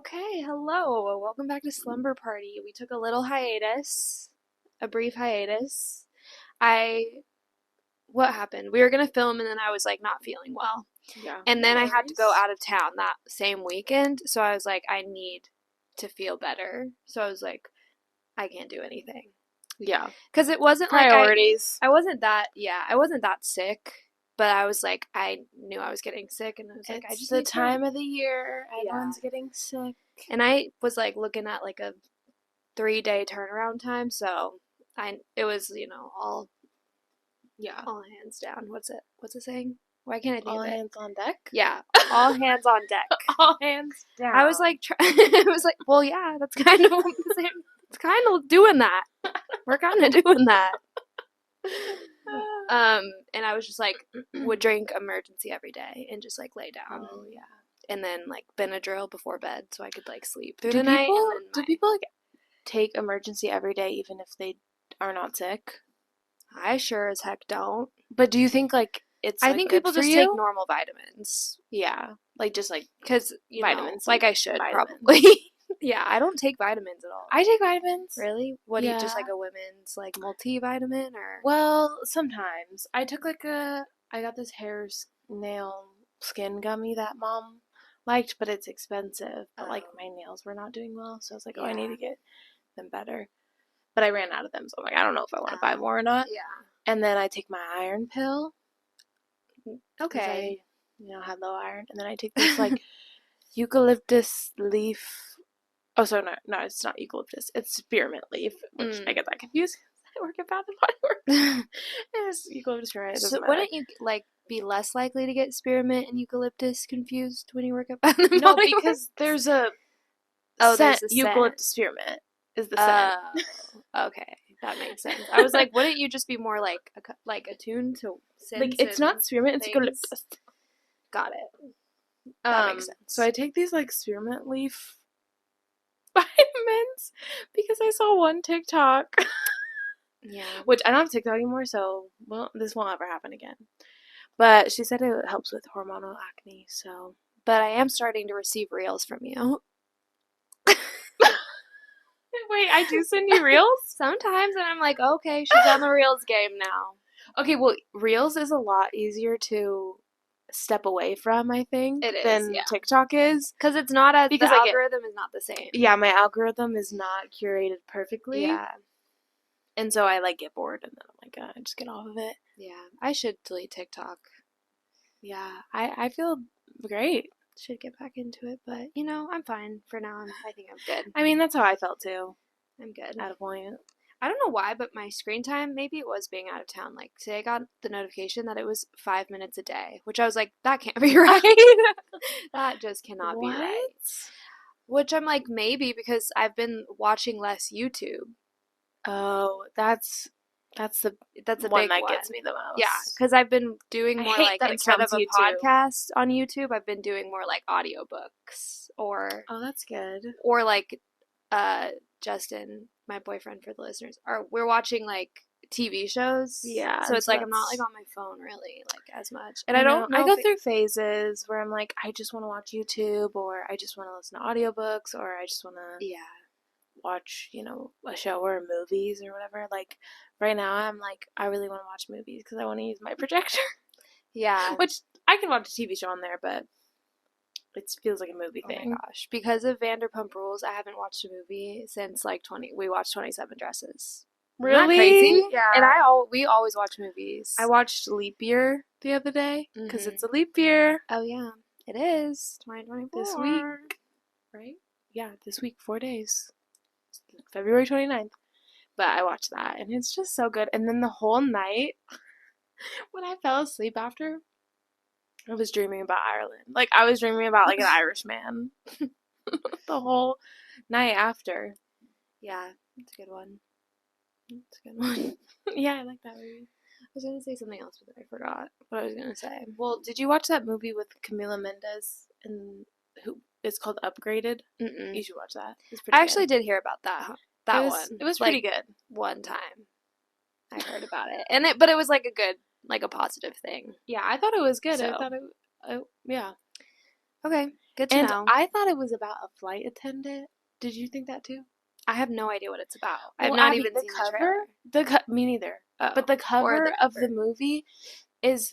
Okay, hello. Welcome back to Slumber Party. We took a little hiatus, a brief hiatus. I, what happened? We were gonna film and then I was like not feeling well. Yeah, And no then I had to go worries. out of town that same weekend, so I was like, I need to feel better. So I was like, I can't do anything. Yeah, Because it wasn't like priorities. I wasn't that, yeah, I wasn't that sick, but I was like, I knew I was getting sick and I was like, I It's just the need to, time of the year. yeah. Everyone's getting sick. And I was like looking at like a 3-day turnaround time, so it was, Yeah, all hands down. What's it saying? Why can't I think all of it? hands on deck. Yeah, all hands on deck. All hands down. I was like, I was like, well, yeah, that's kind of the same. It's kind of doing that. We're kind of doing that. And I was just like, would drink emergency every day and just like lay down. Oh yeah. And then like Benadryl before bed so I could like sleep through Do the night. people And then do people like take emergency every day even if they are not sick? I sure as heck don't. But do you think like it's I like think good people for just you? take normal vitamins Yeah, like just like because vitamins, like I should vitamins. probably. Yeah, I don't take vitamins at all. I take vitamins. Really? What do you just Yeah. like a women's like multivitamin or? Well, sometimes I took I got this nail skin gummy that mom liked, but it's expensive. But like Oh. my nails were not doing well, so I was like, oh, I Yeah. need to get them better. But I ran out of them, so I'm like, I don't know if I want to buy more or not. Yeah. And then I take my iron pill because Okay. I had low iron, and then I take this like eucalyptus leaf. Oh, so no, it's not eucalyptus. It's spearmint leaf, which I get that confused. I work at Bath and Body Works. It's eucalyptus, right? It So doesn't matter. wouldn't you like be less likely to get spearmint and eucalyptus confused when you work at Bath and No, Body Works? because there's a Oh, there's scent. a scent. Eucalyptus spearmint is the scent. Oh, okay, that makes sense. I was like, wouldn't you just be more like attuned to scents? Like it's not and spearmint, it's things? eucalyptus. Got it. That makes sense. So I take these like spearmint leaf vitamins because I saw one TikTok. Yeah. Which I don't have TikTok anymore, so this won't ever happen again. But she said it helps with hormonal acne, so. But I am starting to receive reels from you. Wait, I do send you reels? Sometimes, and I'm like, okay, she's on the reels game now. Okay, well, reels is a lot easier to step away from, I think, It is, than yeah. TikTok is. Because it's not as, Because the I get- algorithm is not the same. Yeah, my algorithm is not curated perfectly. Yeah. And so I like get bored and then I'm like, I just get off of it. Yeah. I should delete TikTok. Yeah, I feel great. Should get back into it, but I'm fine for now. I think I'm good. I mean, that's how I felt too. I'm good. At a point. I don't know why, but my screen time, maybe it was being out of town. Like today I got the notification that it was 5 minutes a day, which I was like, that can't be right. That just cannot be right. Which I'm like, maybe because I've been watching less YouTube. Oh, that's the one that one. gets me the most. Yeah, because I've been doing I more hate like, that it instead of counts a YouTube. podcast on YouTube, I've been doing more like audiobooks or Oh, that's good. like Justin, my boyfriend for the listeners, we're watching like TV shows. Yeah. So it's so like I'm not like on my phone really like as much. And I don't know. I go through phases where I'm like, I just want to watch YouTube, or I just want to listen to audiobooks, or I just want to watch, a show or movies or whatever. Like right now I'm like, I really want to watch movies because I want to use my projector. Yeah. Which I can watch a TV show on there, but it feels like a movie thing. Oh my gosh. Because of Vanderpump Rules, I haven't watched a movie since like we watched 27 Dresses. Really? Isn't that crazy? Yeah. And we always watch movies. I watched Leap Year the other day because it's a leap year. Oh yeah. It is 2024. This week. Right? Yeah, this week, 4 days. February 29th. But I watched that and it's just so good. And then the whole night, when I fell asleep after, I was dreaming about Ireland. Like, I was dreaming about, like, an Irish man. The whole night after. Yeah, it's a good one. It's a good one. Yeah, I like that movie. I was going to say something else, but I forgot what I was going to say. Well, did you watch that movie with Camila Mendes and who it's called Upgraded? Mm-mm. You should watch that. It's I actually did hear about that one. It was pretty good. One time I heard about it. But it was like a good, like a positive thing. Yeah, I thought it was good. So. I thought it, yeah. Okay, Good to And know. I thought it was about a flight attendant. Did you think that too? I have no idea what it's about. I've Well, not Abby, even the seen cover, the trailer. me neither. Oh, But the or cover the of the cover. movie is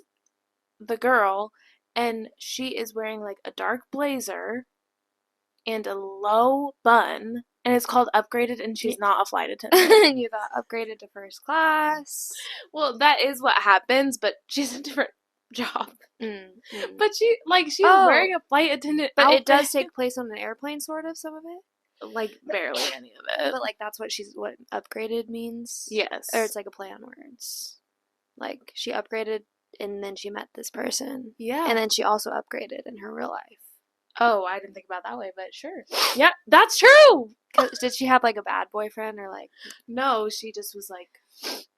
the girl, and she is wearing like a dark blazer and a low bun, and it's called Upgraded, and she's not a flight attendant. And you got upgraded to first class. Well, that is what happens, but she's a different job. But she's Oh, wearing a flight attendant but outfit. it does take place on an airplane, sort of, some of it. Like, barely any of it. But, like, that's what upgraded means? Yes. Or it's like a play on words. Like, she upgraded, and then she met this person. Yeah. And then she also upgraded in her real life. Oh, I didn't think about that way, but sure. Yeah, that's true! Did she have, like, a bad boyfriend, or, like... No, she just was, like,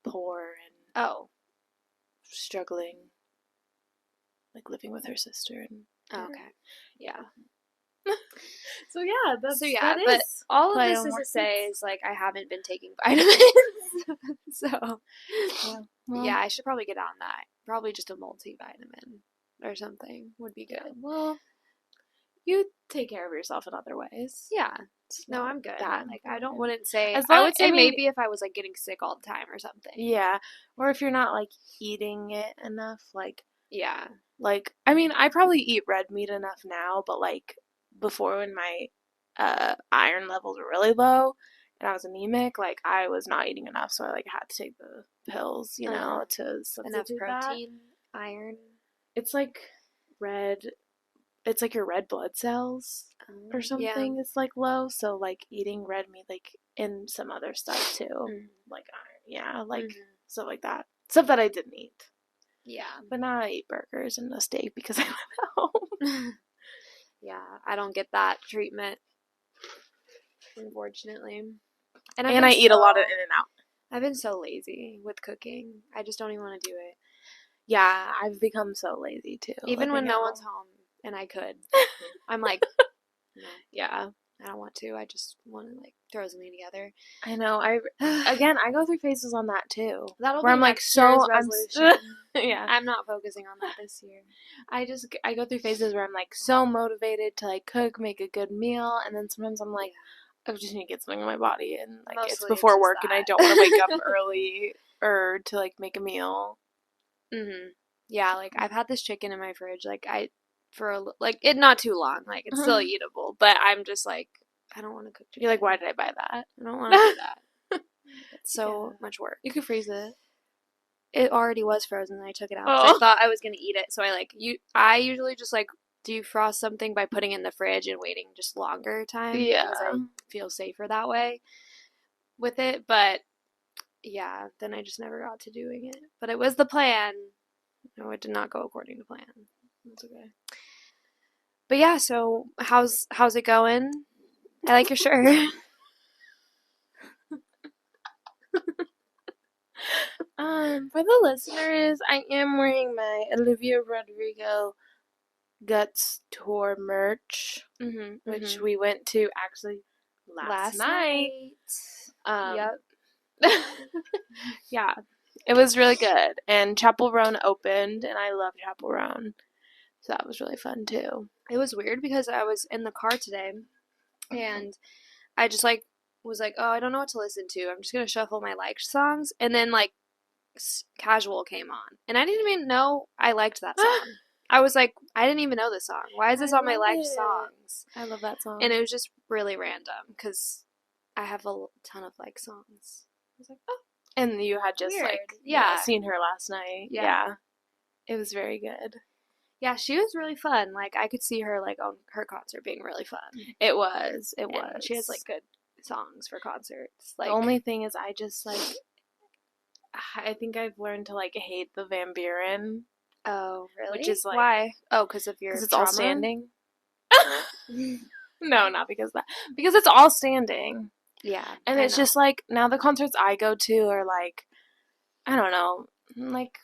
poor and... Oh. Struggling. Like, living with her sister and... Oh, okay. Yeah. So yeah, but all of this is to say is like I haven't been taking vitamins, so yeah, I should probably get on that. Probably just a multivitamin or something would be good. Yeah, well, you take care of yourself in other ways. Yeah, no, I'm good. Like I wouldn't say. I would say maybe if I was like getting sick all the time or something. Yeah, or if you're not like eating it enough, like yeah, like I mean, I probably eat red meat enough now, but like. Before when my iron levels were really low and I was anemic, like I was not eating enough, so I like had to take the pills, you know, to substitute enough protein, iron. It's like it's like your red blood cells or something. It's like low, so like eating red meat, like and some other stuff too, like iron, like stuff like that, stuff that I didn't eat. Yeah, but now I eat burgers and a steak because I live at home. Yeah, I don't get that treatment, unfortunately. And I eat a lot of In-N-Out. I've been so lazy with cooking. I just don't even want to do it. Yeah, I've become so lazy too. Even when no one's home and I could. I'm like, no. Yeah, I don't want to. I just want to like throw something together. I know. I go through phases on that too. That'll where be I'm like yeah, I'm not focusing on that this year. I go through phases where I'm like so motivated to like cook, make a good meal, and then sometimes I'm like, I just need to get something in my body, and like it's before work, and I don't want to wake up early or to like make a meal. Yeah, like I've had this chicken in my fridge, like it not too long, like it's still eatable, but I'm just like I don't want to cook chicken. You're like, why did I buy that? I don't want to do that. It's so much work. You could freeze it. It already was frozen and I took it out because I thought I was going to eat it. So I usually just like defrost something by putting it in the fridge and waiting just longer time. Yeah. Because I feel safer that way with it. But yeah, then I just never got to doing it. But it was the plan. No, it did not go according to plan. That's okay. But yeah, so how's it going? I like your shirt. For the listeners, I am wearing my Olivia Rodrigo Guts Tour merch, which we went to actually last night. Yep. Yeah, it was really good. And Chapel Roan opened, and I love Chapel Roan, so that was really fun too. It was weird because I was in the car today, and I just like was like, oh, I don't know what to listen to. I'm just gonna shuffle my liked songs, and then like Casual came on, and I didn't even know I liked that song. I was like, I didn't even know this song. Why is this on my liked songs? I love that song. And it was just really random because I have a ton of like songs. I was like, oh. And you had just weird. like seen her last night. Yeah. It was very good. Yeah, she was really fun. Like I could see her like on her concert being really fun. It was. And she has like good songs for concerts. Like the only thing is I just like I think I've learned to like hate the Van Buren. Oh, really? Which is like why? Oh, because of your it's trauma? all standing. No, not because of that. Because it's all standing. Yeah. And it's just like now the concerts I go to are like I don't know, like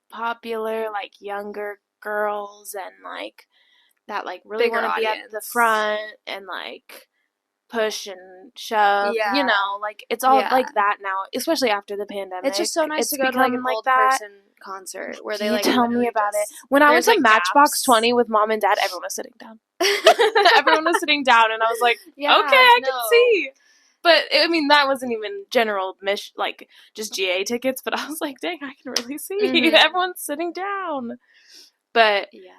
popular like younger girls and like that like really want to be at the front and like push and shove, yeah. You know, like it's all like that now, especially after the pandemic. It's just so nice to go to like an old that. person concert where they You like tell me literally about it. just, When I went there's to like Matchbox gaps. 20 with mom and dad, everyone was sitting down. Everyone was sitting down, and I was like, Yeah, okay, I no. can see. But, I mean, that wasn't even general like, just GA tickets, but I was like, dang, I can really see. Mhm. Everyone's sitting down. But Yeah.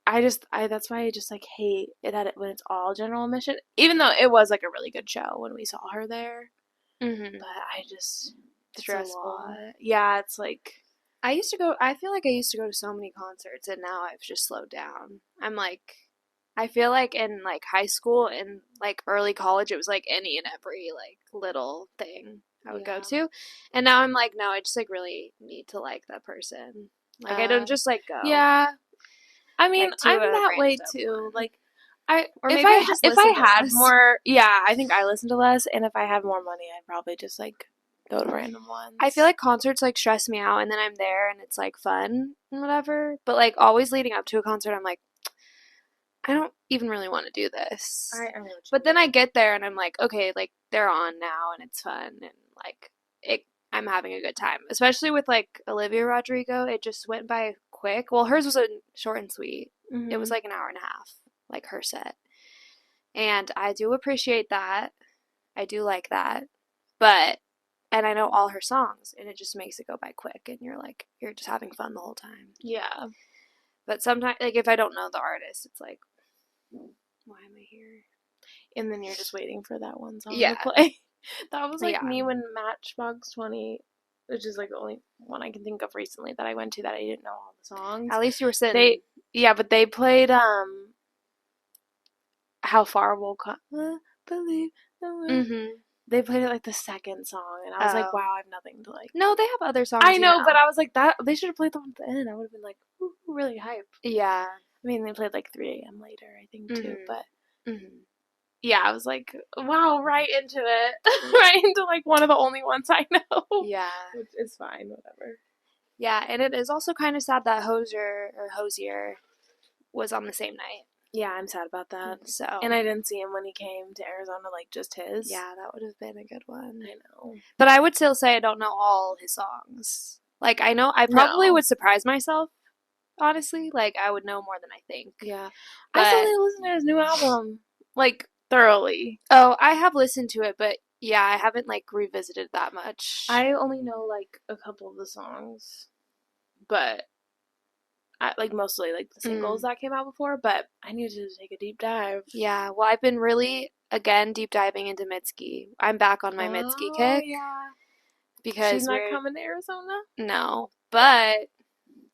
that's why I just, like, hate that when it's all general admission. Even though it was, like, a really good show when we saw her there. Mhm. But it's Stressful. a lot. Yeah, it's like... I feel like I used to go to so many concerts, and now I've just slowed down. I'm like, I feel like in like high school and like early college, it was like any and every like little thing I would go to, and now I'm like, no, I just like really need to like that person. Like I don't just like go. Yeah. I mean, Like, to I'm a that way random too. one. Like, Or if maybe I just if I listen to had less. more, yeah, I think I listen to less, and if I had more money, I'd probably just like go to random ones. I feel like concerts like stress me out, and then I'm there and it's like fun and whatever. But like always leading up to a concert, I'm like, I don't even really want to do this. I know what you But then mean. I get there and I'm like, okay, like they're on now and it's fun and like I'm having a good time. Especially with like Olivia Rodrigo, it just went by quick. Well, hers was a short and sweet. It was like an hour and a half, like her set. And I do appreciate that. I do like that. And I know all her songs and it just makes it go by quick and you're just having fun the whole time. Yeah. But sometimes like if I don't know the artist, it's like, why am I here? And then you're just waiting for that one song Yeah. to play. That was like Yeah. me when Matchbox 20, which is like the only one I can think of recently that I went to that I didn't know all the songs. At least you were sitting. But they played How Far We'll Come. Believe Mm-hmm. They played it like the second song, and I was like, Oh. wow, I have nothing to like. No, they have other songs. I know, but I was like, that they should have played the one at the end. I would have been like, ooh, really hype. Yeah. I mean, they played like 3 a.m. later, I think, too. Mhm. But Mm-hmm. yeah, I was like, wow, right into it. Right into like one of the only ones I know. Yeah. Which is fine, whatever. Yeah, and it is also kind of sad that Hosier was on the same night. Yeah, I'm sad about that. So. And I didn't see him when he came to Arizona, like just his. Yeah, that would have been a good one. I know. But I would still say I don't know all his songs. Like I know I probably would surprise myself, honestly. Like I would know more than I think. Yeah. But, I still need to listen to his new album. Like thoroughly. Oh, I have listened to it, but yeah, I haven't like revisited that much. I only know like a couple of the songs. But I like mostly like the singles that came out before, but I needed to take a deep dive. Yeah, well, I've been really again deep diving into Mitski. I'm back on my Mitski kick. Yeah. Because she's not coming to Arizona? No, but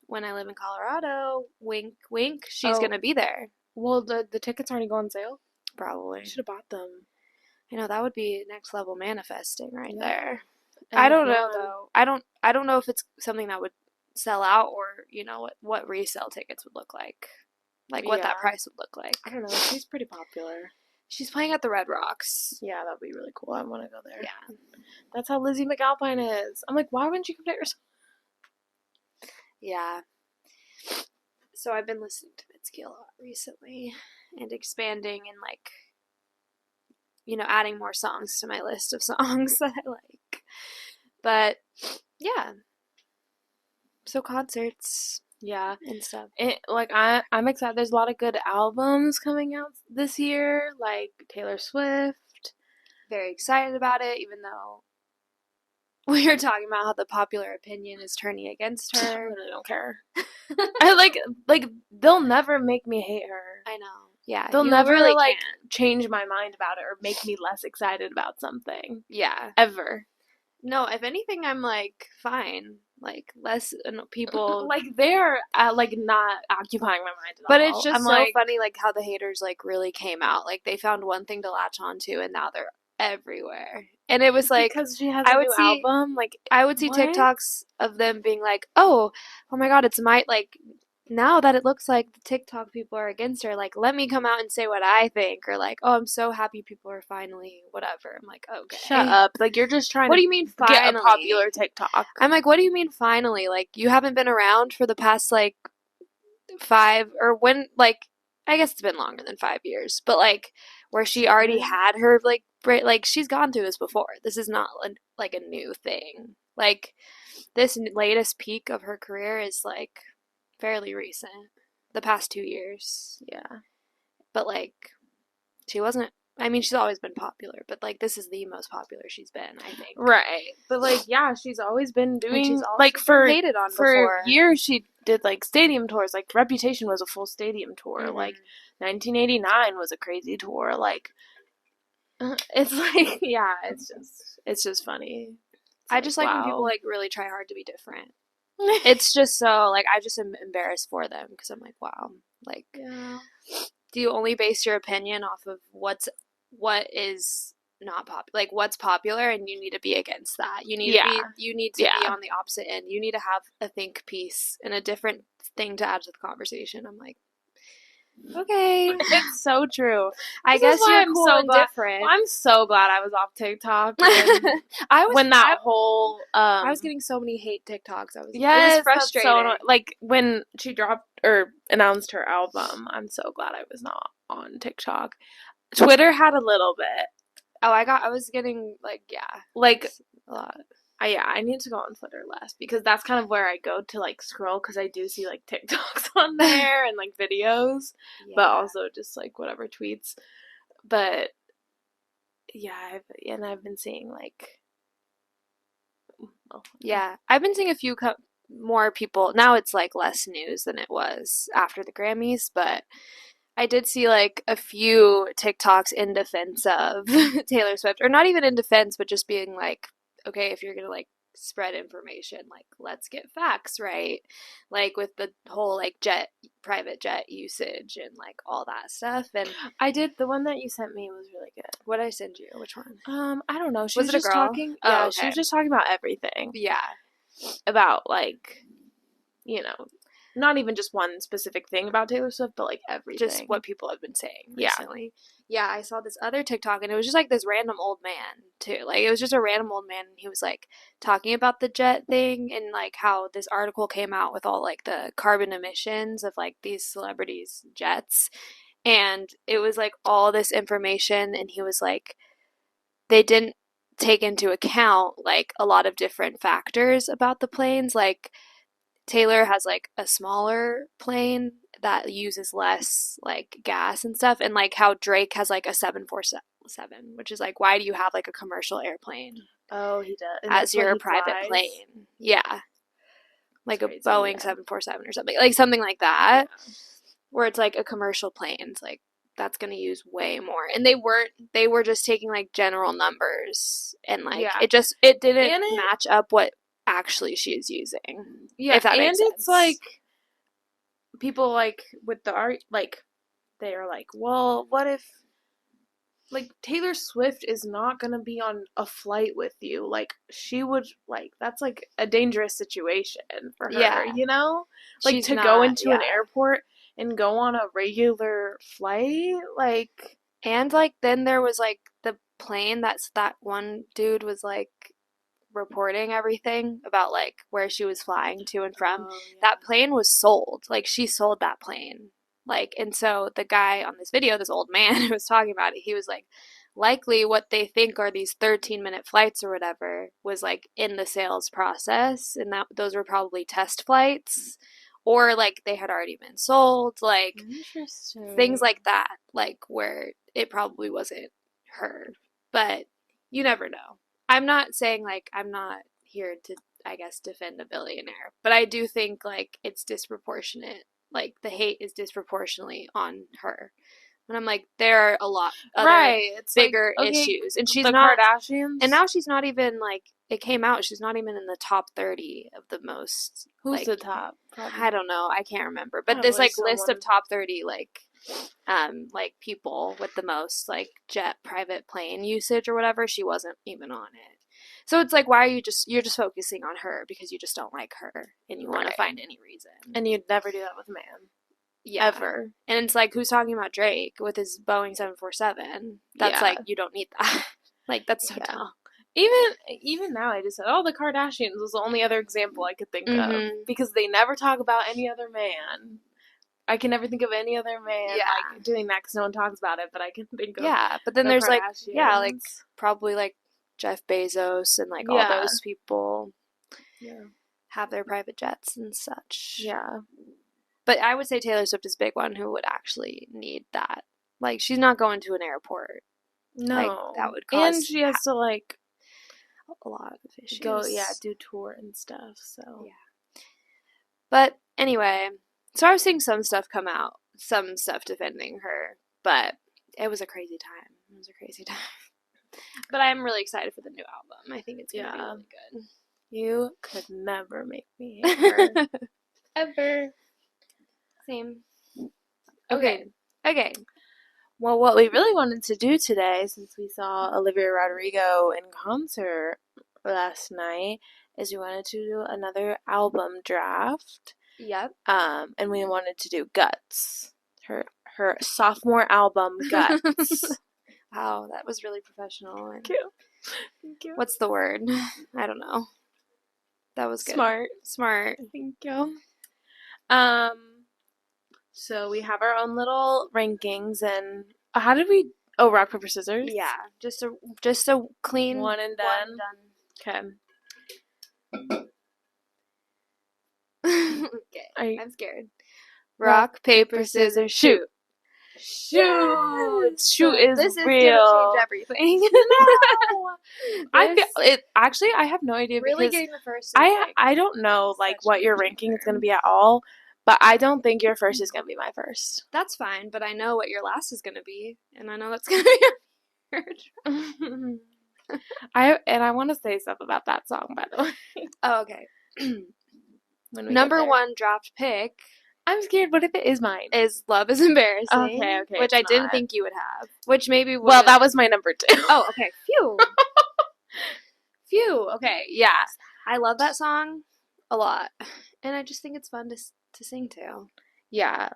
when I live in Colorado, wink wink, she's gonna be there. Well, the tickets already go on sale? Probably. Should have bought them. I know that would be next level manifesting right there. I don't know though. I don't know if it's something that would sell out or what resale tickets would look like what that price would look like. I don't know. She's pretty popular. She's playing at the Red Rocks. Yeah, that'd be really cool. I want to go there. Yeah, that's how Lizzie McAlpine is. I'm like, why wouldn't you come to Arizona? Yeah. So I've been listening to Mitski a lot recently and expanding and adding more songs to my list of songs that I like. But yeah. So concerts, and stuff. I'm excited. There's a lot of good albums coming out this year, like Taylor Swift. Very excited about it, even though we were talking about how the popular opinion is turning against her. I really don't care. I they'll never make me hate her. I know. Yeah, they'll never really change my mind about it or make me less excited about something. Yeah, ever. No, if anything, I'm fine. Less people they're not occupying my mind at all. But it's just so funny how the haters really came out. They found one thing to latch onto and now they're everywhere. And it was because she has a new album. I would see TikToks of them being oh my god, it's now that it looks like the TikTok people are against her, let me come out and say what I think, or oh, I'm so happy people are finally whatever. I'm okay. Shut up. You're just trying what do you mean finally? Get a popular TikTok. I'm what do you mean finally? You haven't been around for the past 5 or when I guess it's been longer than 5 years, but where she already had her she's gone through this before. This is not a new thing. Like, this latest peak of her career is, like, fairly recent. The past 2 years. Yeah. But, like, she wasn't, I mean, she's always been popular, but, like, this is the most popular she's been, I think. Right. But, like, yeah, she's always been doing, she's also like, for hated on for before. years she did, like, stadium tours. Like, Reputation was a full stadium tour. Like, 1989 was a crazy tour. Like, it's like, yeah, it's just funny. I just like when people, like, really try hard to be different. It's just so, like, I just am embarrassed for them because I'm like, wow, like, do you only base your opinion off of what is not popular, like, what's popular, and you need to be against that. You need to be on the opposite end. You need to have a think piece and a different thing to add to the conversation. I'm like, okay. It's so true. I guess you're cool and different. Well, I'm so glad I was off TikTok I was getting so many hate TikToks. It was frustrating. Like, when she dropped or announced her album, I'm so glad I was not on TikTok. Twitter had a little bit. Oh, I was getting, like, a lot. I need to go on Twitter less because that's kind of where I go to, like, scroll because I do see, like, TikToks on there and, like, videos, but also just, like, whatever tweets. But yeah, I've been seeing, like, I've been seeing a few more people. Now it's, like, less news than it was after the Grammys, but I did see, like, a few TikToks in defense of Taylor Swift, or not even in defense, but just being like, okay, if you're gonna, like, spread information, like, let's get facts right, like, with the whole, like, private jet usage and, like, all that stuff. And the one that you sent me was really good. What did I send you? Which one? I don't know. She was just talking. Yeah, she was just talking about everything. Yeah, about, like, you know, not even just one specific thing about Taylor Swift, but, like, everything. Just what people have been saying recently. Yeah, I saw this other TikTok, and it was just, like, this random old man, too. Like, it was just a random old man, and he was, like, talking about the jet thing and, like, how this article came out with all, like, the carbon emissions of, like, these celebrities' jets. And it was, like, all this information, and he was, like, they didn't take into account, like, a lot of different factors about the planes. Like, Taylor has, like, a smaller plane that uses less, like, gas and stuff, and, like, how Drake has, like, a 747, which is, like, why do you have, like, a commercial airplane? Oh, he does. And as your private plane. Yeah. Like a Boeing 747 or something. Like, something like that. Yeah. Where it's, like, a commercial plane. It's, like, that's going to use way more. And they were just taking, like, general numbers, and, like, it didn't match up what actually she is using. Yeah, if that makes sense. It's like people, like, with the art, like, they are like, well, what if, like, Taylor Swift is not gonna be on a flight with you? Like, she would, like, that's, like, a dangerous situation for her, you know? Like, she's go into an airport and go on a regular flight, like. And, like, then there was, like, the plane that one dude was, like, reporting everything about, like, where she was flying to and from. That plane was sold. Like, she sold that plane. Like, and so the guy on this video, this old man who was talking about it, he was like, likely what they think are these 13-minute flights or whatever was, like, in the sales process, and that those were probably test flights, or, like, they had already been sold, like, things like that, like, where it probably wasn't her. But you never know. I'm not saying, like, I'm not here to, I guess, defend a billionaire, but I do think, like, it's disproportionate. Like, the hate is disproportionately on her. And I'm like, there are a lot other bigger issues. And she's not, Kardashians. And now she's not even, like, it came out, she's not even in the top 30 of the most. Who's like, the top? Probably. I don't know. I can't remember. But this, like, list of top 30, like people with the most, like, jet private plane usage or whatever, she wasn't even on it. So it's like, why are you're just focusing on her because you just don't like her and you want to find any reason. And you'd never do that with a man. Yeah. Ever. And it's like, who's talking about Drake with his Boeing 747? That's like, you don't need that. Like, that's so dumb. Even now, I just said, the Kardashians was the only other example I could think of. Because they never talk about any other man. I can never think of any other man like doing that because no one talks about it, but I can think of but then there's like, like, probably, like, Jeff Bezos and, like, all those people. have their private jets and such. Yeah. But I would say Taylor Swift is a big one who would actually need that. Like, she's not going to an airport. No. Like, that would cause and she has to, like, a lot of issues. Do tour and stuff, so. Yeah. But anyway, so I was seeing some stuff come out, some stuff defending her, but it was a crazy time. It was a crazy time. But I'm really excited for the new album. I think it's going to be really good. You could never make me hate her. Ever. Same. Okay. Okay. Well, what we really wanted to do today, since we saw Olivia Rodrigo in concert last night, is we wanted to do another album draft. Yep. And we wanted to do Guts. Her sophomore album, Guts. Wow, that was really professional. Thank you. Thank you. What's the word? I don't know. That was good. Smart. Thank you. So we have our own little rankings, and how did we? Oh, rock paper scissors. Yeah, just a clean one and done. Okay. Okay. I'm scared. Rock paper scissors shoot. Shoot is this real. Is gonna change everything. No. I feel it. Actually, I have no idea. Really because getting the first. I don't know like what your ranking is going to be at all, but I don't think your first is going to be my first. That's fine, but I know what your last is going to be, and I know that's going to be your third. I want to say stuff about that song, by the way. Oh, okay. Number one dropped pick. I'm scared. What if it is mine? Is Love is Embarrassing. Okay. Which I didn't think you would have. Which maybe would. Well, that was my number 2. Oh, okay. Phew. Okay. Yeah. I love that song a lot. And I just think it's fun to sing to. Yeah.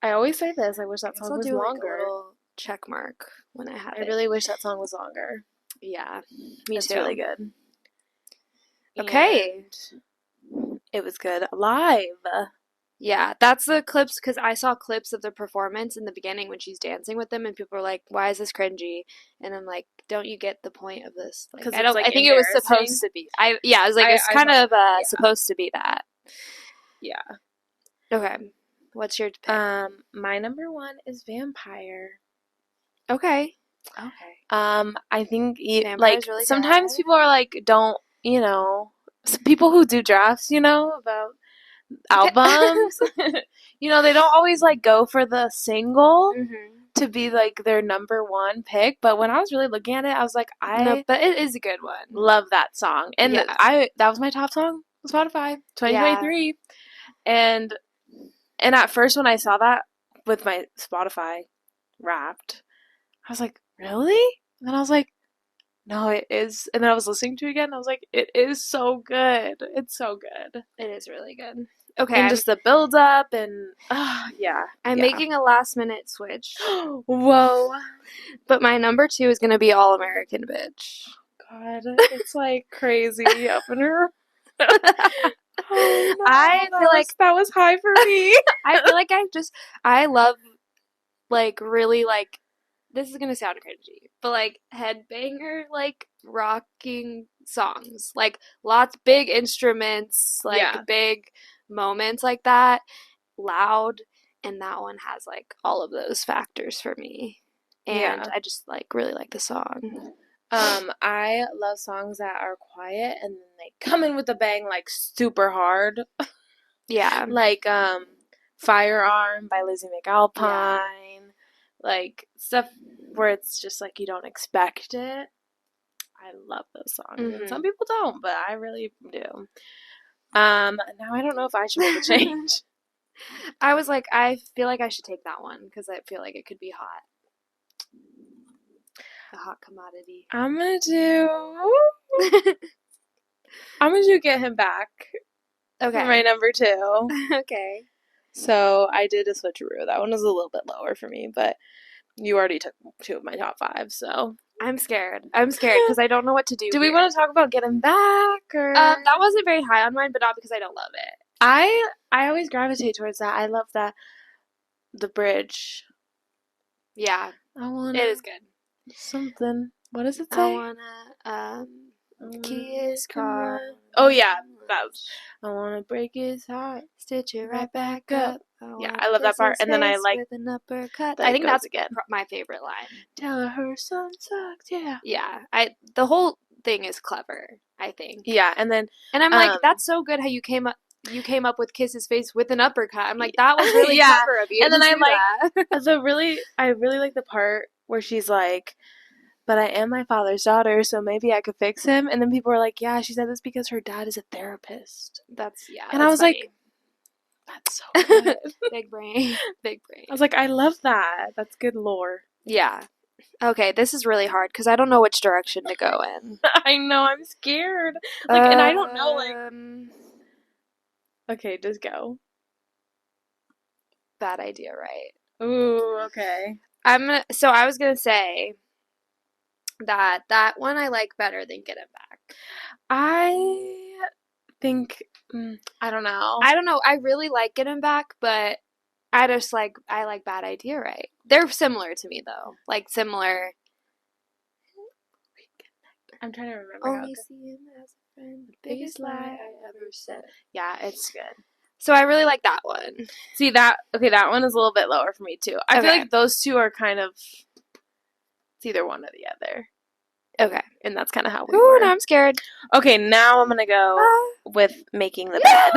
I always say this. I wish that song was longer. Like a little check mark when I have it. I really wish that song was longer. Yeah. Me It's too. really good. Okay. And it was good live. Yeah, that's the clips, because I saw clips of the performance in the beginning when she's dancing with them, and people were like, "Why is this cringy?" And I'm like, "Don't you get the point of this?" Like, I don't. I think it was supposed to be. I was like, it's kind of supposed to be that. Yeah. Okay. What's your pick? My number 1 is Vampire. Okay. I think Vampire's really sometimes good. people are like, don't people who do drafts, about albums, they don't always like go for the single to be like their number 1 pick. But when I was really looking at it, I was like, but it is a good one. Love that song, and that was my top song on Spotify 2023. And at first when I saw that with my Spotify Wrapped, I was like, really? And then I was like, no, it is. And then I was listening to it again, and I was like, it is so good. It's so good. It is really good. Okay. And just the build up and I'm making a last minute switch. Whoa. But my number 2 is gonna be All American Bitch. God, it's like crazy up in her. Oh, no, I feel like that was high for me. I feel like I love like really like, this is gonna sound cringy, but like headbanger, like rocking songs, like lots big instruments, like big moments like that, loud, and that one has like all of those factors for me, and I just like really like the song. I love songs that are quiet and then they come in with a bang, like super hard. Yeah. Like Firearm by Lizzie McAlpine. Like stuff where it's just like you don't expect it. I love those songs. And some people don't, but I really do. Now I don't know if I should make a change. I was like, I feel like I should take that one because I feel like it could be hot. A hot commodity. I'm gonna do Get Him Back. Okay. For my number 2. Okay. So I did a switcheroo. That one was a little bit lower for me, but you already took 2 of my top 5, so. I'm scared because I don't know what to do. Do we want to talk about Get Him Back? Or? That wasn't very high on mine, but not because I don't love it. I always gravitate towards that. I love the bridge. Yeah. It is good. Something. What does it say? I wanna kiss car. Oh, yeah. That's, I want to break his heart. Stitch it right back up. Yeah, I love that part. And then I like with an uppercut. that I it think goes that's again. my favorite line. Tell her son sucks. Yeah. Yeah, the whole thing is clever, I think. Yeah, and then And I'm like, that's so good how you came up with kiss his face with an uppercut. I'm like, that was really Yeah. clever of you. And then to I do like that. I really like the part where she's like, but I am my father's daughter, so maybe I could fix him. And then people are like, yeah, she said this because her dad is a therapist. That's And I was funny. like, that's so good. Big brain. Big brain. I was like, I love that. That's good lore. Yeah. Okay, this is really hard because I don't know which direction to go in. I know, I'm scared. Like, and I don't know, like. Okay, just go. Bad idea, right? Ooh, okay. So I was gonna say that one I like better than Get It Back. I think I don't know. I don't know. I really like Get Him Back, but I like Bad Idea, right? They're similar to me though. Like similar. I'm trying to remember. Only see him as a friend. The biggest lie I ever said. Yeah, it's good. So I really like that one. See that one is a little bit lower for me too. I feel like those two are kind of it's either one or the other. Okay. And that's kind of how we were. No, I'm scared. Okay, now I'm gonna go with Making the Bed.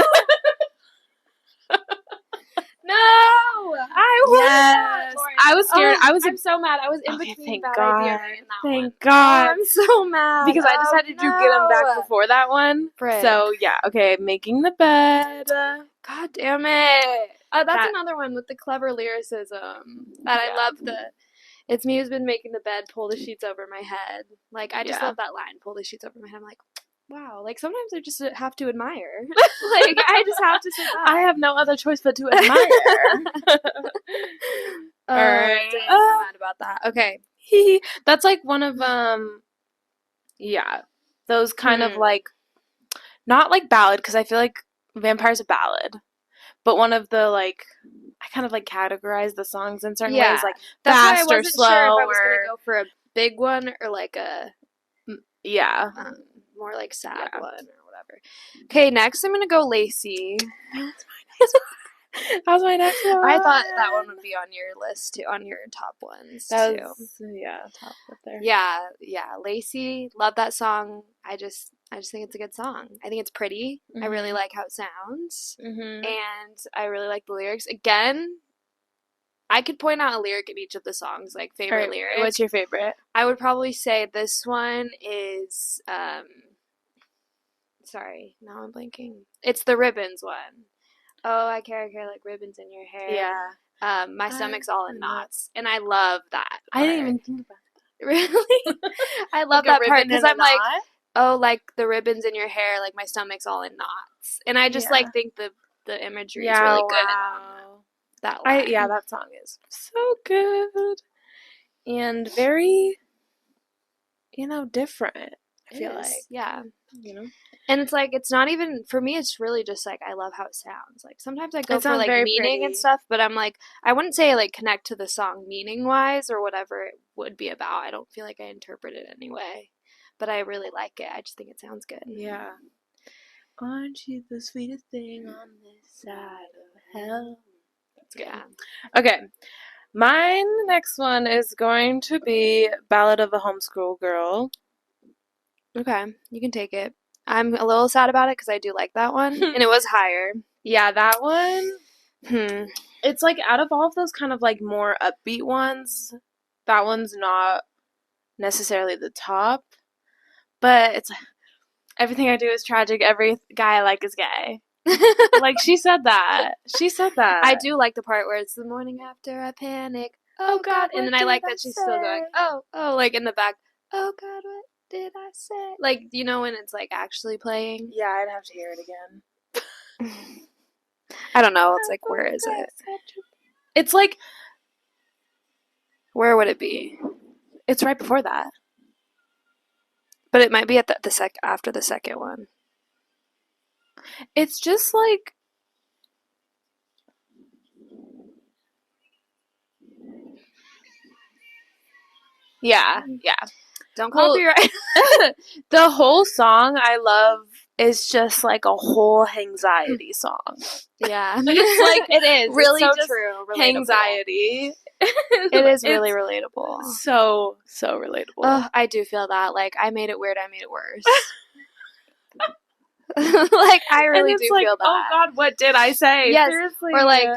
No! I was yes. I was scared. I'm so mad. I was in between Bad Idea and that one. Thank God. Oh, I'm so mad. Because I decided to Get Him Back before that one. Frick. So, yeah. Okay, Making the Bed. God damn it. That's another one with the clever lyricism. That I love It's me who's been making the bed, pull the sheets over my head. Like, I just love that line, pull the sheets over my head. I'm like, wow. Like, sometimes I just have to admire. Like, I just have to say that. I have no other choice but to admire. All right. I'm mad about that. Okay. That's like one of, those kind of like, not like ballad, because I feel like Vampire's a ballad, but one of the, like, I kind of like categorize the songs in certain ways, like that's fast why I or wasn't slow. Sure if I was gonna go for a big one or like a more like sad one or whatever. Okay, next I'm gonna go Lacey. That was my next one. I thought that one would be on your list too, on your top ones too. Top up there. Yeah, Lacey, love that song. I just think it's a good song. I think it's pretty. I really like how it sounds, and I really like the lyrics. Again, I could point out a lyric in each of the songs, like favorite lyrics. What's your favorite? I would probably say this one is. Sorry, now I'm blanking. It's the ribbons one. Oh, I care like ribbons in your hair. Yeah. My stomach's all in knots, and I love that part. I didn't even think about that. Really? I love that part because I'm like, oh, like the ribbons in your hair, like my stomach's all in knots, and I just like think the imagery is really good. That line. That song is so good and very, different. I feel like, and it's like it's not even for me. It's really just like I love how it sounds. Like sometimes I go for like meaning and stuff, but I'm like I wouldn't say like connect to the song meaning wise or whatever it would be about. I don't feel like I interpret it anyway, but I really like it. I just think it sounds good. Yeah. Aren't you the sweetest thing on this side of hell? That's good. Yeah. Okay. Mine next one is going to be Ballad of a Homeschool Girl. Okay, you can take it. I'm a little sad about it because I do like that one, and it was higher. Yeah, that one. It's like out of all of those kind of like more upbeat ones, that one's not necessarily the top, but it's everything I do is tragic. Every guy I like is gay. Like she said that. I do like the part where it's the morning after I panic. Oh God! And then I like that she's still going. Oh, like in the back. Oh God, what did I say? Like when it's like actually playing. Yeah, I'd have to hear it again. I don't know. It's like where is it? It's like where would it be? It's right before that. But it might be at after the second one. It's just like yeah. Don't copyright. The whole song I love is just like a whole anxiety song. Yeah. It's like it is. really it's so just true. Relatable. anxiety. It is really relatable. So relatable. Oh, I do feel that. Like, I made it weird, I made it worse. Like, I really do like, feel that. Oh God, what did I say? Yes. Seriously. Or like,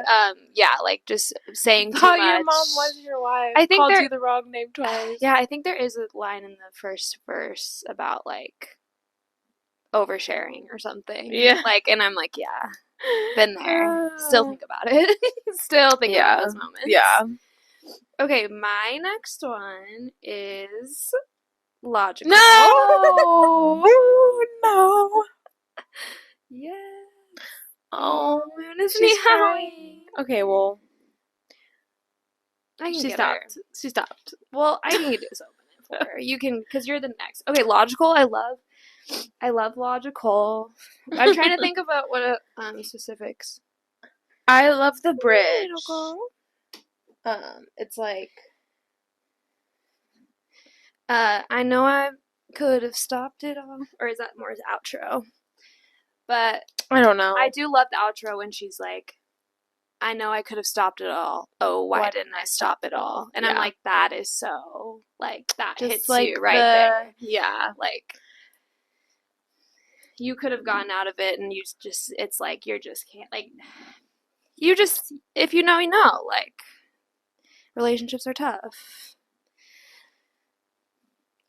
yeah, like just saying too Thought much. your mom was your wife. I think called you the wrong name twice. Yeah, I think there is a line in the first verse about like oversharing or something. Yeah. Like, and I'm like, yeah, been there. Still think about it. Still think about those moments. Yeah. Okay, my next one is logical. No. No. Yeah. Oh, man, isn't she's he howling? Okay, well, I can she get stopped. her. She stopped. Well, I can just open it for her. You can, because you're the next. Okay, logical. I love logical. I'm trying to think about what specifics. I love the bridge. Logical. It's like, I know I could have stopped it all, or is that more his outro? But I don't know. I do love the outro when she's like, I know I could have stopped it all. Oh, why didn't I stop it all? And I'm like, that is so, like, that just hits like you right there. Yeah. Like, you could have gotten out of it and you just, it's like, you just can't, like, you just, if you know, you know. Like, relationships are tough.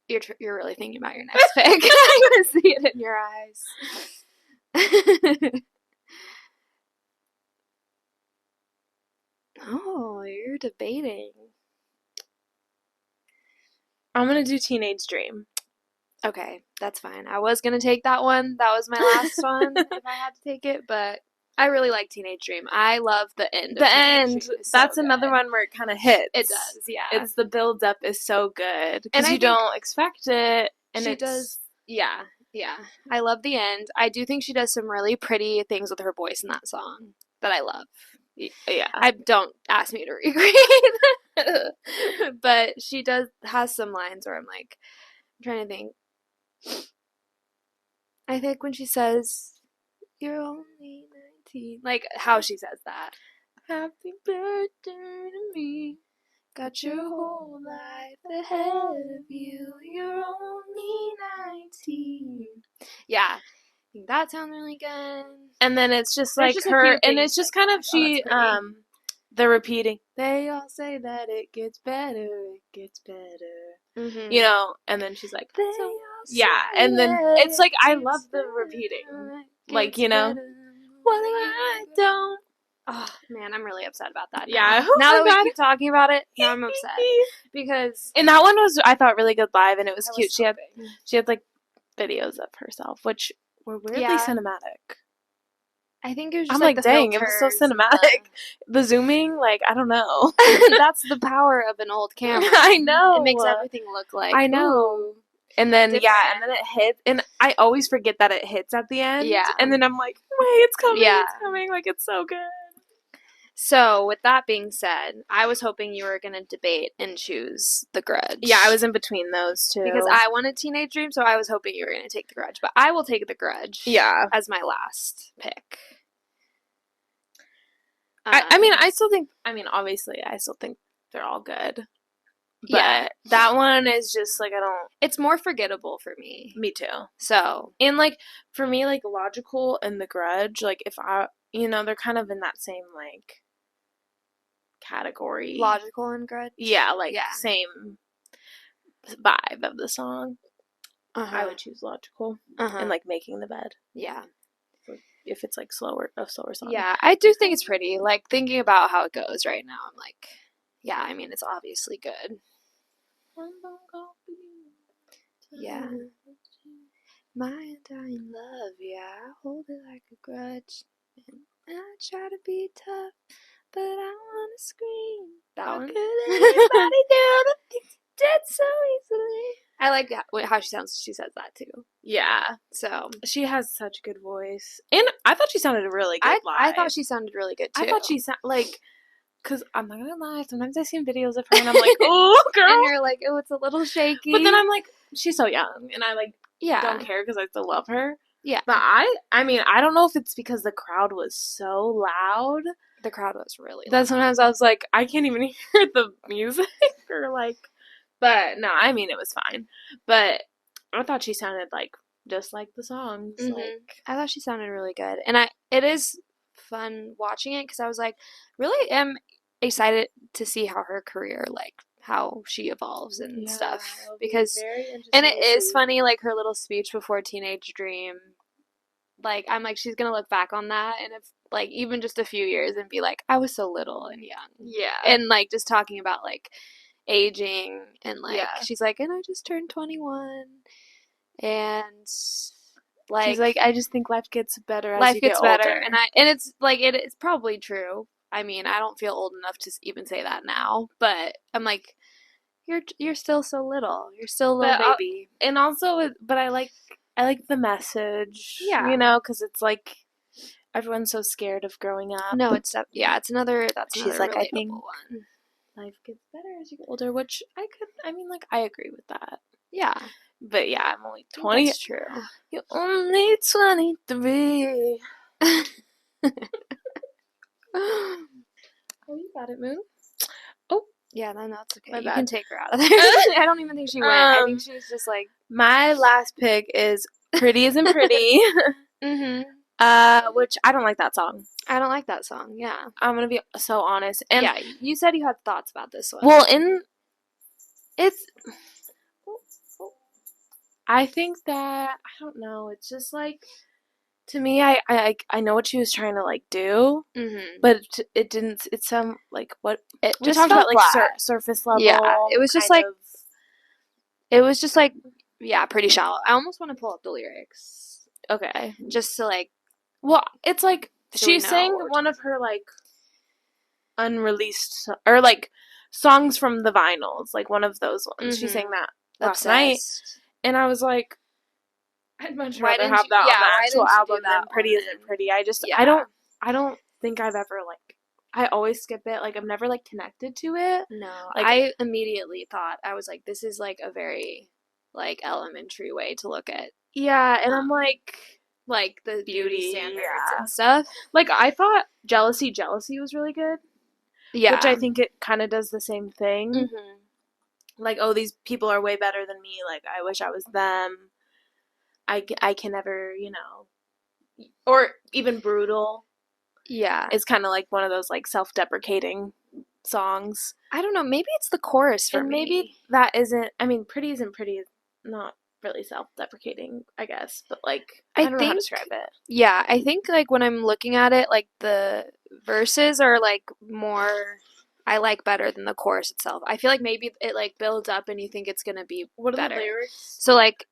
You're really thinking about your next pick. I can see it in your eyes. Oh, you're debating. I'm gonna do Teenage Dream. Okay, that's fine. I was gonna take that one. That was my last one if I had to take it, but I really like Teenage Dream. I love the end. The end. That's another one where it kind of hits. It does, yeah. It's the build up is so good because you think don't expect it, and she does. Yeah. I love the end. I do think she does some really pretty things with her voice in that song that I love. Yeah. I don't ask me to recreate, but she has some lines where I'm like, I'm trying to think. I think when she says, "You're only 19," like how she says that. Happy birthday to me. Got your whole life ahead of you. You're only 19. Yeah. I think that sounds really good. And then it's just like her, and it's just kind of the repeating. They all say that it gets better, Mm-hmm. you know, and then she's like, and then it's like, I love the repeating. Like, you know, what if I don't? Oh, man, I'm really upset about that. Yeah. Now that we keep talking about it, now I'm upset. Because... And that one was, I thought, really good live, and it was cute. She had, like, videos of herself, which were weirdly cinematic. I think it was just dang, it was so cinematic. The zooming, like, I don't know. That's the power of an old camera. I know. It makes everything look like, I know. Ooh. And then, and then it hits, and I always forget that it hits at the end. Yeah. And then I'm like, wait, it's coming, it's coming, like, it's so good. So, with that being said, I was hoping you were going to debate and choose The Grudge. Yeah, I was in between those two. Because I wanted Teenage Dream, so I was hoping you were going to take The Grudge. But I will take The Grudge as my last pick. I still think, obviously, I still think they're all good. But that one is just, like, it's more forgettable for me. Me too. So. And, like, for me, like, Logical and The Grudge, like, if they're kind of in that same, like, category. Logical and Grudge? Yeah, like, same vibe of the song. I would choose Logical. And, like, Making the Bed. Yeah. If it's, like, a slower song. Yeah, I do think it's pretty. Like, thinking about how it goes right now, I'm like, yeah, it's obviously good. Yeah. My undying love, I hold it like a grudge. And I try to be tough, but I want to scream. That one. Could anybody do the things you did so easily? I like how she sounds. She says that too. Yeah. So she has such a good voice, and I thought she sounded really good live. I thought she sounded really good too. I thought she sounded because I'm not gonna lie, sometimes I see videos of her and I'm like, oh, girl. And you're like, oh, it's a little shaky. But then I'm like, she's so young, and I don't care because I still love her. Yeah. But I mean, I don't know if it's because the crowd was so loud. The crowd was really That loud. sometimes I was like, I can't even hear the music or like, but no, I mean, it was fine. But I thought she sounded like just like the songs. Mm-hmm. Like, I thought she sounded really good. And it is fun watching it because I was like, really am excited to see how her career, like, how she evolves and stuff. Because, very interesting. and it is funny, like, her little speech before Teenage Dream. Like, I'm like, she's gonna look back on that and if, like, even just a few years and be like, I was so little and young. Yeah. And, like, just talking about, like, aging and, like, Yeah. she's like, and I just turned 21. And, like, she's like, I just think life gets better as life you gets get better. older. And it's, like, it's probably true. I mean, I don't feel old enough to even say that now. But I'm like, you're still so little. You're still a little baby. And also, but I like the message. Yeah. You know, because it's like everyone's so scared of growing up. No, it's another. That's She's another like, I relatable think one. life gets better as you get older, which I agree with that. Yeah. But yeah, I'm only 20. That's true. You're only 23. Oh, you got it, Moon. Oh. Yeah, no, that's okay. My You bad. can take her out of there. I don't even think she went. I think she's just like. My last pick is Pretty Isn't Pretty. Which I don't like that song. I don't like that song, yeah. I'm gonna be so honest. And yeah, you said you had thoughts about this one. Well, I think that, I don't know, it's just like, to me, I know what she was trying to, like, do, but it didn't, it's some, like, what, it we just talked about, like, flat. surface level. Yeah, it was just like, yeah, pretty shallow. I almost want to pull up the lyrics. Okay. Just to, like. Well, it's like, she sang one of her, like, unreleased, or, like, songs from the vinyls, like, one of those ones. She sang that last night. And I was like, I'd much rather have that on the actual album than Pretty Isn't Pretty. I don't think I've ever, like, I always skip it. Like, I'm never, like, connected to it. No, like, I immediately thought, I was like, this is, like, a very, like, elementary way to look at. Yeah, and I'm like the beauty standards and stuff. Like, I thought Jealousy was really good. Yeah. Which I think it kind of does the same thing. Like, oh, these people are way better than me. Like, I wish I was them. I can never, you know. Or even Brutal. Yeah. It's kind of like one of those, like, self-deprecating songs. I don't know. Maybe it's the chorus for me. Maybe that isn't, I mean, Pretty Isn't Pretty is not really self-deprecating, I guess. But, like, I don't know how to describe it. Yeah, I think, like, when I'm looking at it, like, the verses are, like, more, I like better than the chorus itself. I feel like maybe it, like, builds up and you think it's gonna be What better. Are the lyrics? So, like,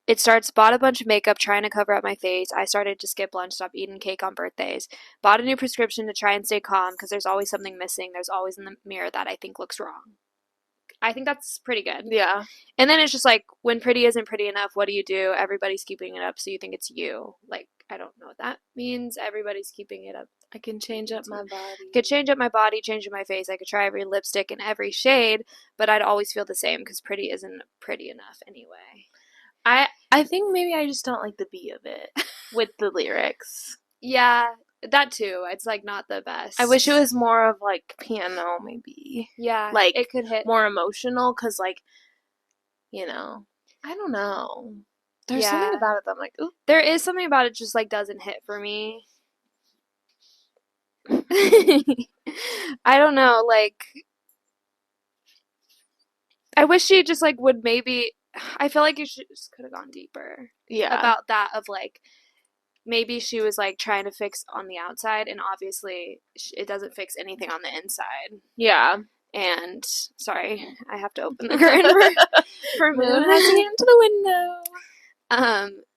it starts, bought a bunch of makeup trying to cover up my face. I started to skip lunch, stop eating cake on birthdays. Bought a new prescription to try and stay calm because there's always something missing. There's always in the mirror that I think looks wrong. I think that's pretty good. Yeah. And then it's just like, when pretty isn't pretty enough, what do? Everybody's keeping it up, so you think it's you. Like, I don't know what that means. Everybody's keeping it up. I can change up my body. I could change up my body, change up my face. I could try every lipstick in every shade, but I'd always feel the same because pretty isn't pretty enough anyway. I think maybe I just don't like the beat of it with the lyrics. Yeah, that too. It's, like, not the best. I wish it was more of, like, piano, maybe. Yeah, like, it could hit more emotional, because, like, you know, I don't know. There's something about it that I'm like, ooh. There is something about it just, like, doesn't hit for me. I don't know, like, I wish she just, like, would maybe, I feel like you just could have gone deeper. Yeah. About that, of, like, maybe she was, like, trying to fix on the outside, and obviously it doesn't fix anything on the inside. Yeah. And, sorry, I have to open the curtain for Moon has to get into the window.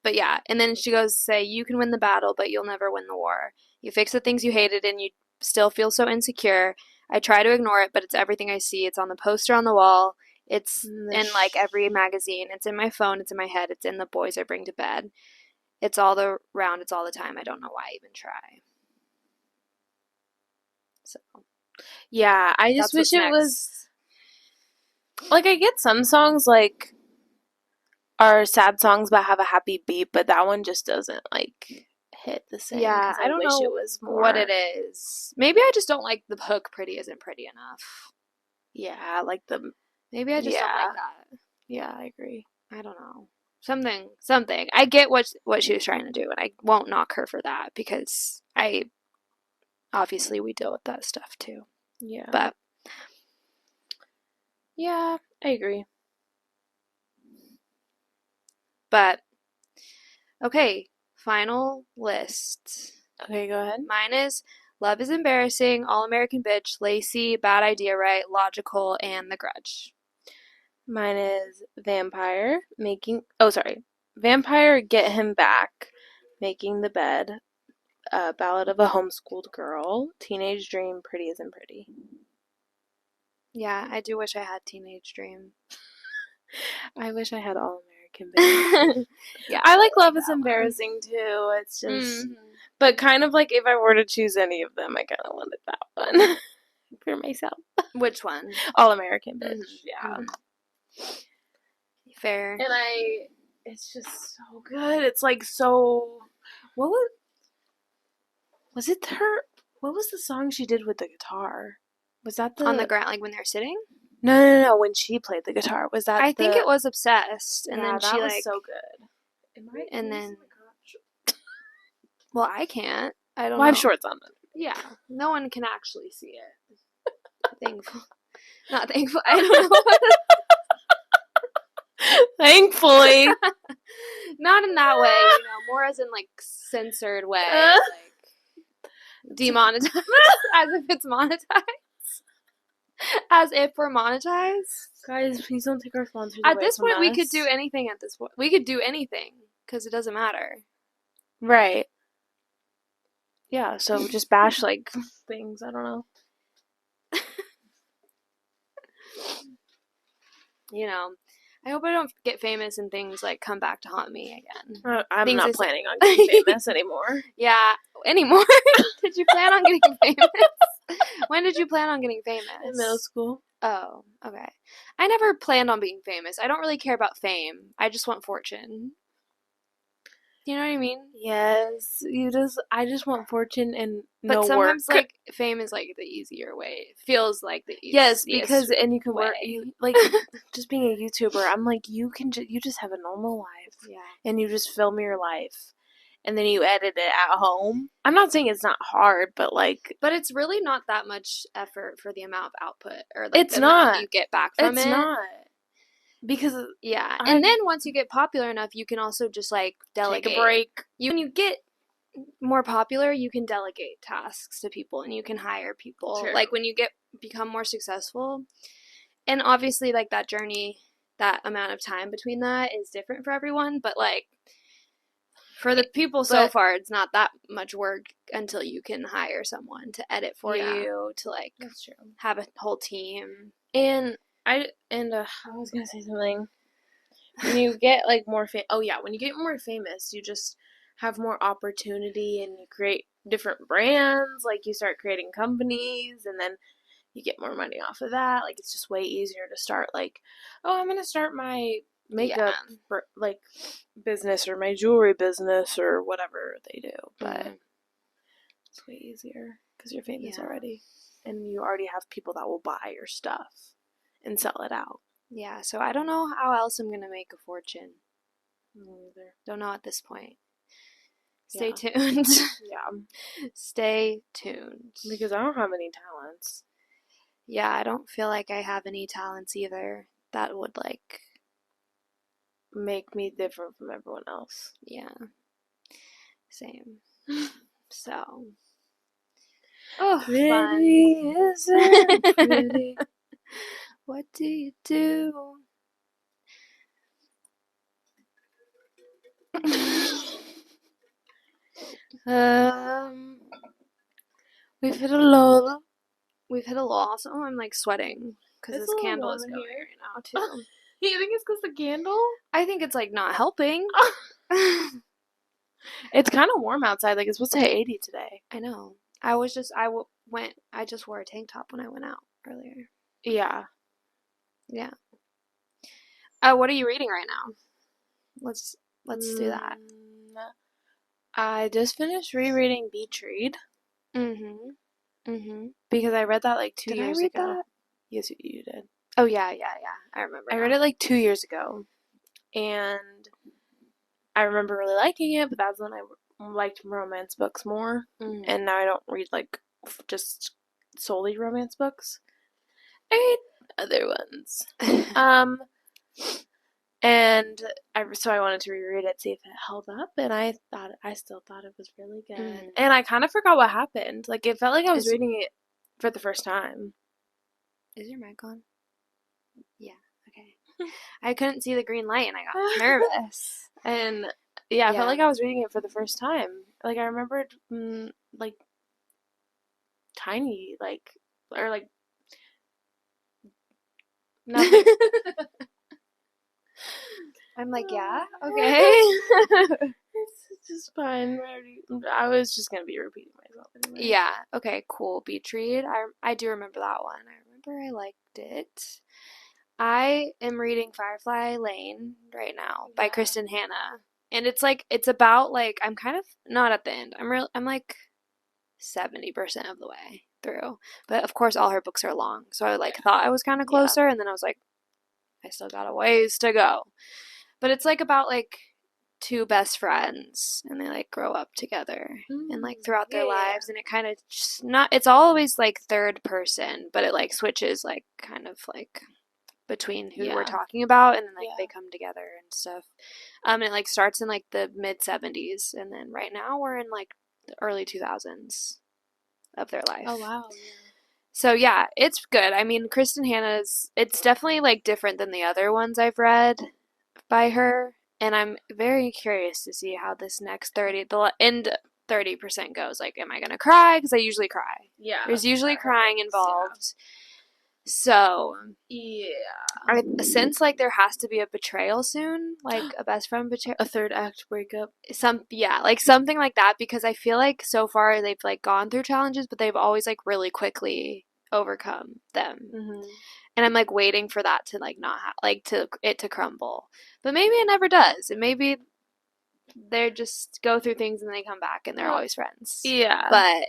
But yeah, and then she goes, say, you can win the battle, but you'll never win the war. You fix the things you hated and you still feel so insecure. I try to ignore it, but it's everything I see. It's on the poster on the wall. It's in, like, every magazine. It's in my phone. It's in my head. It's in the boys I bring to bed. It's all around. It's all the time. I don't know why I even try. So. Yeah, I just wish it was, like, I get some songs, like, are sad songs but have a happy beat, but that one just doesn't, like, hit the same. Yeah, 'Cause I don't wish know it was more. what it is. Maybe I just don't like the hook "Pretty Isn't Pretty Enough." Yeah, like the. Maybe I just don't like Yeah. that. Yeah, I agree. I don't know. Something. I get what she was trying to do, and I won't knock her for that because obviously we deal with that stuff too. Yeah. But yeah, I agree. But okay, final list. Okay, go ahead. Mine is Love is Embarrassing, All American Bitch, Lacey, Bad Idea Right, Logical, and The Grudge. Mine is Vampire, Vampire, Get Him Back, Making the Bed, Ballad of a Homeschooled Girl, Teenage Dream, Pretty Isn't Pretty. Yeah, I do wish I had Teenage Dream. I wish I had All American Bitch. Yeah, I like Love is Embarrassing too. It's just, but kind of like if I were to choose any of them, I kind of wanted that one for myself. Which one? All American Bitch. Yeah. Fair. And it's just so good. It's like so. What was it? What was the song she did with the guitar? Was that on the ground, like when they're sitting? No. When she played the guitar, was that? I think it was Obsessed, and then she was so good. And then, well, I can't. I don't. Well, I have know. shorts on. Yeah, no one can actually see it. Thankful, not thankful. I don't know. Thankfully, not in that way. More as in like censored way, like demonetized, as if it's monetized. As if we're monetized. Guys, please don't take our sponsors At away this from point, us. we could do anything at this point. We could do anything, because it doesn't matter. Right. Yeah, so just bash, like, things. I don't know. I hope I don't get famous and things, like, come back to haunt me again. I'm not planning on getting famous anymore. Yeah, anymore? Did you plan on getting famous? When did you plan on getting famous? In middle school. Oh, okay. I never planned on being famous. I don't really care about fame. I just want fortune. You know what I mean? Yes. I just want fortune and no work. But sometimes, like, fame is, like, the easier way. It feels like the easiest Yes, because, and you can way. work, like, just being a YouTuber, I'm like, you just have a normal life. Yeah. And you just film your life. And then you edit it at home. I'm not saying it's not hard, but like... But it's really not that much effort for the amount of output. Or, like, it's the not. amount you get back from it. It's not. Because... Yeah. And then once you get popular enough, you can also just, like, delegate. Take a break. When you get more popular, you can delegate tasks to people and you can hire people. True. Like, when you become more successful. And obviously, like, that journey, that amount of time between that is different for everyone. But, like... For the people so far, it's not that much work until you can hire someone to edit for you, to, like, that's true. Have a whole team. And I was gonna say something. When you get, like, more when you get more famous, you just have more opportunity and you create different brands. Like, you start creating companies and then you get more money off of that. Like, it's just way easier to start, like, oh, I'm gonna start my makeup like business or my jewelry business or whatever they do, but it's way easier because you're famous already and you already have people that will buy your stuff and sell it out. Yeah, so I don't know how else I'm gonna make a fortune. Either. Don't know at this point. Stay tuned. Stay tuned. Because I don't have any talents. Yeah, I don't feel like I have any talents either that would, like, make me different from everyone else. Yeah. Same. So. Oh, pretty isn't pretty. What do you do? We've hit a lull. We've hit a lull. Also, I'm, like, sweating because this candle is going right now, too. You think it's because the candle? I think it's, like, not helping. It's kind of warm outside. Like, it's supposed to hit 80 today. I know. I just wore a tank top when I went out earlier. Yeah. Yeah. What are you reading right now? Let's do that. I just finished rereading Beach Read Mm-hmm. because I read that like 2 Did I years read ago. that? Yes, you did. Oh, yeah. I remember I now. read it like 2 years ago, and I remember really liking it, but that's when I liked romance books more, and now I don't read like just solely romance books. I read other ones. And so I wanted to reread it, see if it held up, and I still thought it was really good. And I kind of forgot what happened. Like, it felt like I was reading it for the first time. Is your mic on? Yeah. Okay. I couldn't see the green light, and I got nervous. And yeah, I felt like I was reading it for the first time. Like, I remembered like tiny, like, or like nothing. I'm like, yeah, okay. It's just fine. I was just gonna be repeating myself anyway. Yeah. Okay. Cool. Beach Read. I do remember that one. I remember I liked it. I am reading Firefly Lane right now by Kristen Hanna, and it's about like I'm kind of not at the end. I'm like 70% of the way through, but of course all her books are long, so I like thought I was kind of closer, and then I was like, I still got a ways to go. But it's like about like two best friends, and they like grow up together and like throughout their lives, and it kind of just not, it's always like third person, but it like switches like kind of like between who we're talking about, and then like they come together and stuff. And it like starts in like the mid 70s, and then right now we're in like the early 2000s of their life. Oh wow. So yeah, it's good. I mean, Kristen Hanna's, it's definitely like different than the other ones I've read by her, and I'm very curious to see how this next the end 30% goes. Like, am I gonna cry? Because I usually cry. Yeah. There's usually crying involved. So I sense like there has to be a betrayal soon, like a best friend betrayal, a third act breakup, like something like that, because I feel like so far they've like gone through challenges, but they've always like really quickly overcome them. And I'm like waiting for that to like not like to it to crumble, but maybe it never does, and maybe they just go through things and they come back and they're always friends. Yeah, but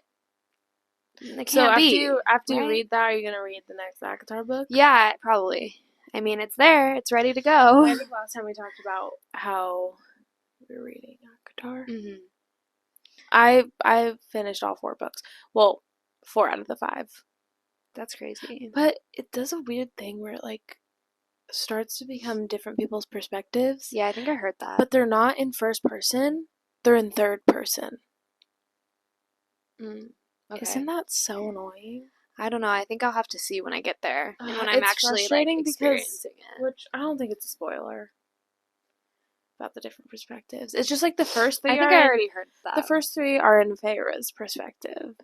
it can't be. After you read that, are you gonna read the next ACOTAR book? Yeah, probably. I mean, it's there. It's ready to go. I think last time we talked about how we were reading ACOTAR. I finished all 4 books. Well, 4 out of the 5. That's crazy. But it does a weird thing where it like starts to become different people's perspectives. Yeah, I think I heard that. But they're not in first person. They're in third person. Okay. Isn't that so annoying? I don't know. I think I'll have to see when I get there and when I'm actually like experiencing it. Which I don't think it's a spoiler about the different perspectives. It's just like the first 3 I think I already heard that. The first 3 are in Feyre's perspective.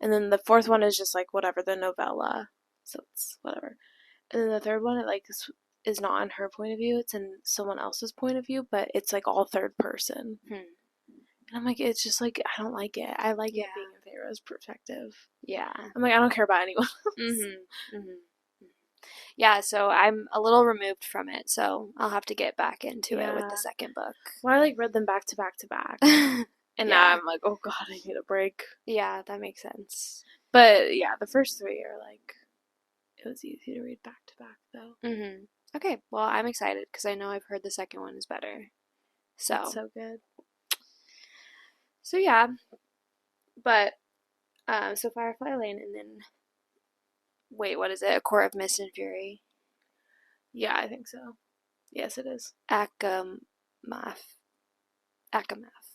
And then the 4th one is just like whatever, the novella. So it's whatever. And then the 3rd one, it like is not in her point of view. It's in someone else's point of view, but it's like all third person. And I'm like, it's just like, I don't like it. I like it being in Feyre's perspective. Yeah. I'm like, I don't care about anyone else. Yeah, so I'm a little removed from it, so I'll have to get back into it with the second book. Well, I like read them back to back to back. And now I'm like, oh god, I need a break. Yeah, that makes sense. But yeah, the first 3 are like, it was easy to read back to back though. Okay, well, I'm excited because I know I've heard the second one is better. So it's so good. So yeah, but so Firefly Lane, and then wait, what is it? A Court of Mist and Fury. Yeah, I think so. Yes, it is. Akamath.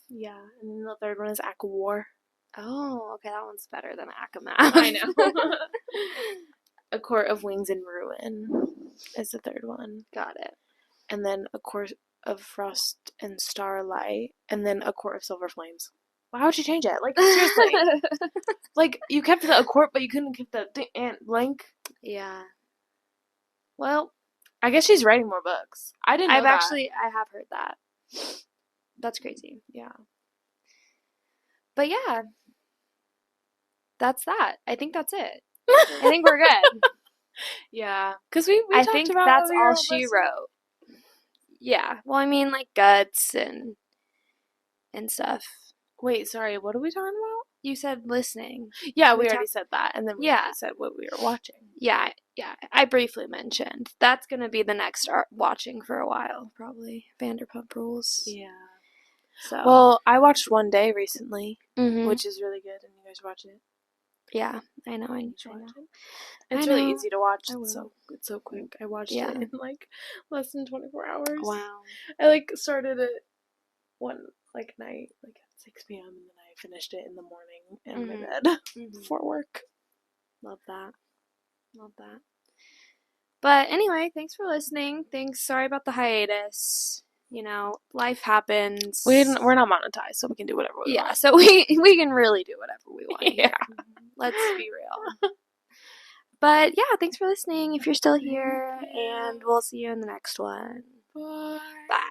Yeah, and then the 3rd one is War. Oh, okay, that one's better than Akamath. I know. A Court of Wings and Ruin is the 3rd one. Got it. And then A Court of Frost and Starlight, and then A Court of Silver Flames. Why would you change it? Like, seriously. Like, you kept the A Court, but you couldn't keep the blank. Yeah. Well, I guess she's writing more books. I didn't know that. I have heard that. That's crazy. Yeah. But yeah. That's that. I think that's it. I think we're good. Yeah. Because we I talked think about that's all she wrote. Yeah. Well, I mean, like Guts and stuff. Wait, sorry, what are we talking about? You said listening. Yeah, we already said that, and then we Yeah. said what we were watching. Yeah. I briefly mentioned. That's going to be the next watching for a while, probably. Vanderpump Rules. Yeah. So. Well, I watched One Day recently, Mhm. which is really good, and you guys watch it? Yeah, I know. I Watch know. it. It's I really know. easy to watch. I It's will. so quick. I watched Yeah. it in like less than 24 hours. Wow. I like started it one like night, like at 6 p.m. and then I finished it in the morning in my bed before work. Love that. Love that. But anyway, thanks for listening. Sorry about the hiatus. You know, life happens. We're not monetized, so we can do whatever we want. Yeah, so we can really do whatever we want. Yeah. Let's be real. But yeah, thanks for listening if you're still here, and we'll see you in the next one. Bye. Bye.